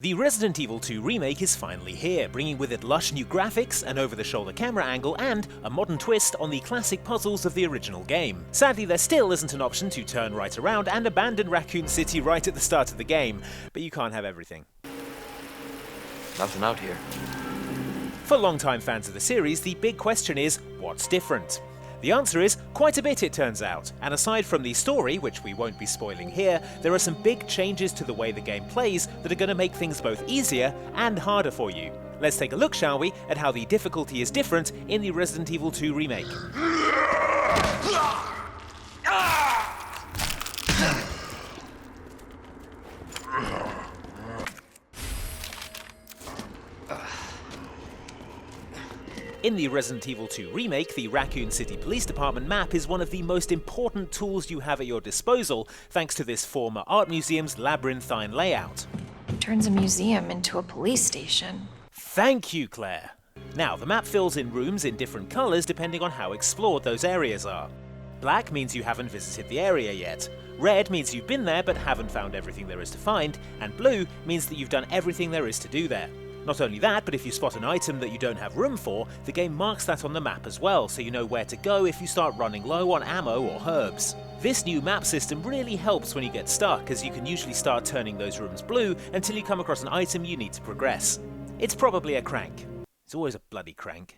The Resident Evil 2 remake is finally here, bringing with it lush new graphics, an over-the-shoulder camera angle, and a modern twist on the classic puzzles of the original game. Sadly, there still isn't an option to turn right around and abandon Raccoon City right at the start of the game, but you can't have everything. Nothing out here. For longtime fans of the series, the big question is, what's different? The answer is quite a bit, it turns out, and aside from the story, which we won't be spoiling here, there are some big changes to the way the game plays that are going to make things both easier and harder for you. Let's take a look, shall we, at how the difficulty is different in the Resident Evil 2 remake. In the Resident Evil 2 remake, the Raccoon City Police Department map is one of the most important tools you have at your disposal, thanks to this former art museum's labyrinthine layout. Turns a museum into a police station. Thank you, Claire. Now, the map fills in rooms in different colours depending on how explored those areas are. Black means you haven't visited the area yet. Red means you've been there but haven't found everything there is to find, and blue means that you've done everything there is to do there. Not only that, but if you spot an item that you don't have room for, the game marks that on the map as well, so you know where to go if you start running low on ammo or herbs. This new map system really helps when you get stuck, as you can usually start turning those rooms blue until you come across an item you need to progress. It's probably a crank. It's always a bloody crank.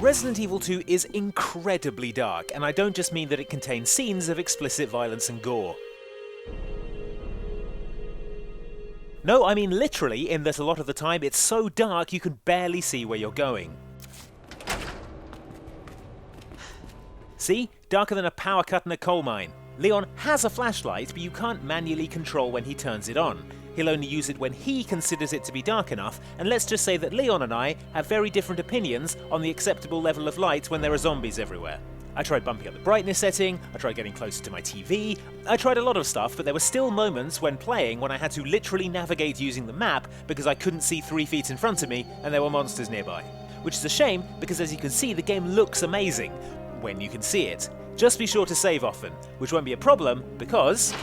Resident Evil 2 is incredibly dark, and I don't just mean that it contains scenes of explicit violence and gore. No, I mean literally, in that a lot of the time it's so dark you can barely see where you're going. See? Darker than a power cut in a coal mine. Leon has a flashlight, but you can't manually control when he turns it on. He'll only use it when he considers it to be dark enough, and let's just say that Leon and I have very different opinions on the acceptable level of light when there are zombies everywhere. I tried bumping up the brightness setting, I tried getting closer to my TV, I tried a lot of stuff, but there were still moments when playing when I had to literally navigate using the map because I couldn't see 3 feet in front of me and there were monsters nearby. Which is a shame, because as you can see, the game looks amazing when you can see it. Just be sure to save often, which won't be a problem because...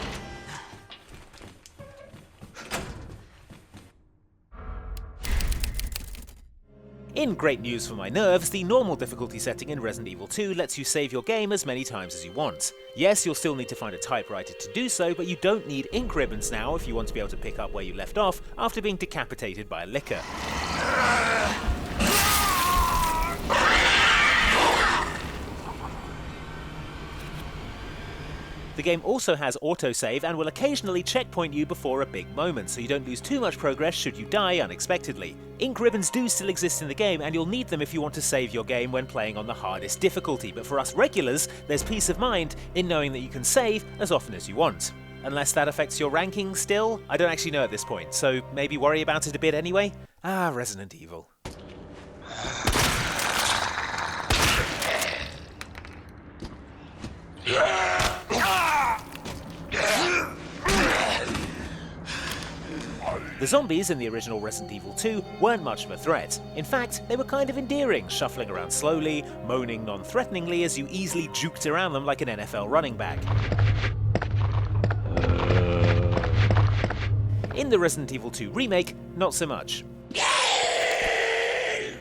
In great news for my nerves, the normal difficulty setting in Resident Evil 2 lets you save your game as many times as you want. Yes, you'll still need to find a typewriter to do so, but you don't need ink ribbons now if you want to be able to pick up where you left off after being decapitated by a licker. The game also has autosave and will occasionally checkpoint you before a big moment, so you don't lose too much progress should you die unexpectedly. Ink ribbons do still exist in the game, and you'll need them if you want to save your game when playing on the hardest difficulty, but for us regulars, there's peace of mind in knowing that you can save as often as you want. Unless that affects your ranking still? I don't actually know at this point, so maybe worry about it a bit anyway? Ah, Resident Evil. The zombies in the original Resident Evil 2 weren't much of a threat. In fact, they were kind of endearing, shuffling around slowly, moaning non-threateningly as you easily juked around them like an NFL running back. In the Resident Evil 2 remake, not so much.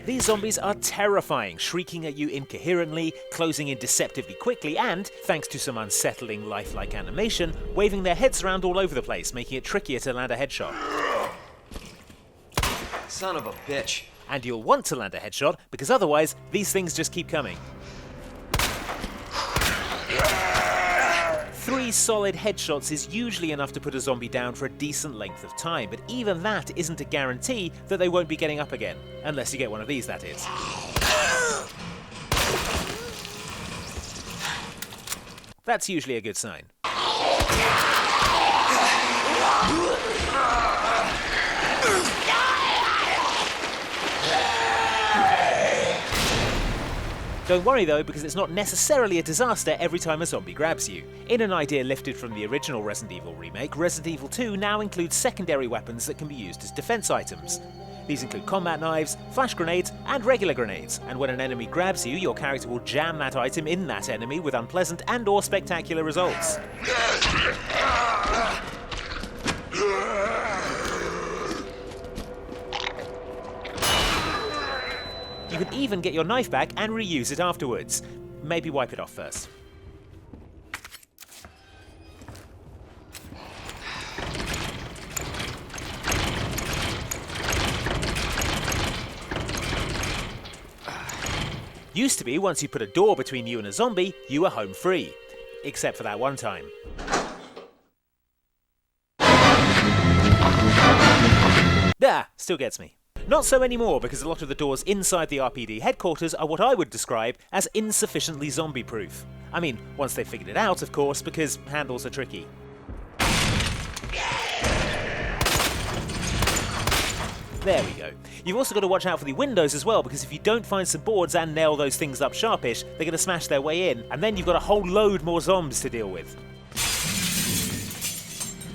These zombies are terrifying, shrieking at you incoherently, closing in deceptively quickly, and, thanks to some unsettling lifelike animation, waving their heads around all over the place, making it trickier to land a headshot. Son of a bitch. And you'll want to land a headshot, because otherwise, these things just keep coming. 3 solid headshots is usually enough to put a zombie down for a decent length of time, but even that isn't a guarantee that they won't be getting up again. Unless you get one of these, that is. That's usually a good sign. Don't worry though, because it's not necessarily a disaster every time a zombie grabs you. In an idea lifted from the original Resident Evil remake, Resident Evil 2 now includes secondary weapons that can be used as defense items. These include combat knives, flash grenades, and regular grenades, and when an enemy grabs you, your character will jam that item in that enemy with unpleasant and/or spectacular results. You can even get your knife back and reuse it afterwards. Maybe wipe it off first. Used to be, once you put a door between you and a zombie, you were home free. Except for that one time. Still gets me. Not so anymore, because a lot of the doors inside the RPD headquarters are what I would describe as insufficiently zombie-proof. I mean, once they've figured it out, of course, because handles are tricky. There we go. You've also got to watch out for the windows as well, because if you don't find some boards and nail those things up sharpish, they're going to smash their way in, and then you've got a whole load more zombies to deal with.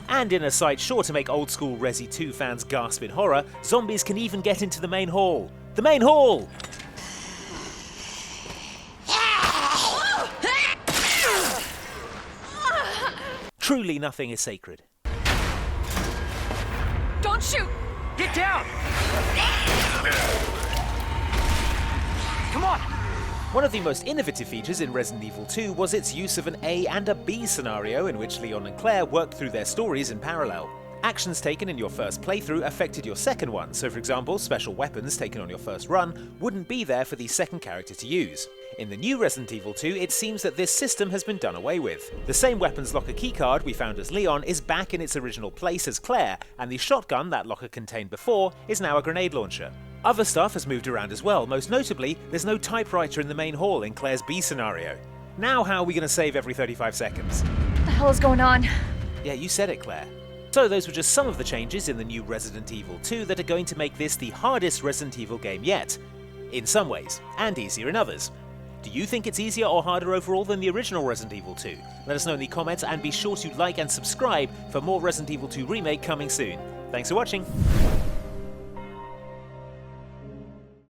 And in a sight sure to make old-school Resi 2 fans gasp in horror, zombies can even get into the main hall. The main hall! Truly nothing is sacred. Don't shoot! Get down! Come on! One of the most innovative features in Resident Evil 2 was its use of an A and a B scenario in which Leon and Claire worked through their stories in parallel. Actions taken in your first playthrough affected your second one, so for example, special weapons taken on your first run wouldn't be there for the second character to use. In the new Resident Evil 2, it seems that this system has been done away with. The same weapons locker keycard we found as Leon is back in its original place as Claire, and the shotgun that locker contained before is now a grenade launcher. Other stuff has moved around as well, most notably, there's no typewriter in the main hall in Claire's B scenario. Now how are we going to save every 35 seconds? What the hell is going on? Yeah, you said it, Claire. So those were just some of the changes in the new Resident Evil 2 that are going to make this the hardest Resident Evil game yet. In some ways, and easier in others. Do you think it's easier or harder overall than the original Resident Evil 2? Let us know in the comments, and be sure to like and subscribe for more Resident Evil 2 Remake coming soon. Thanks for watching!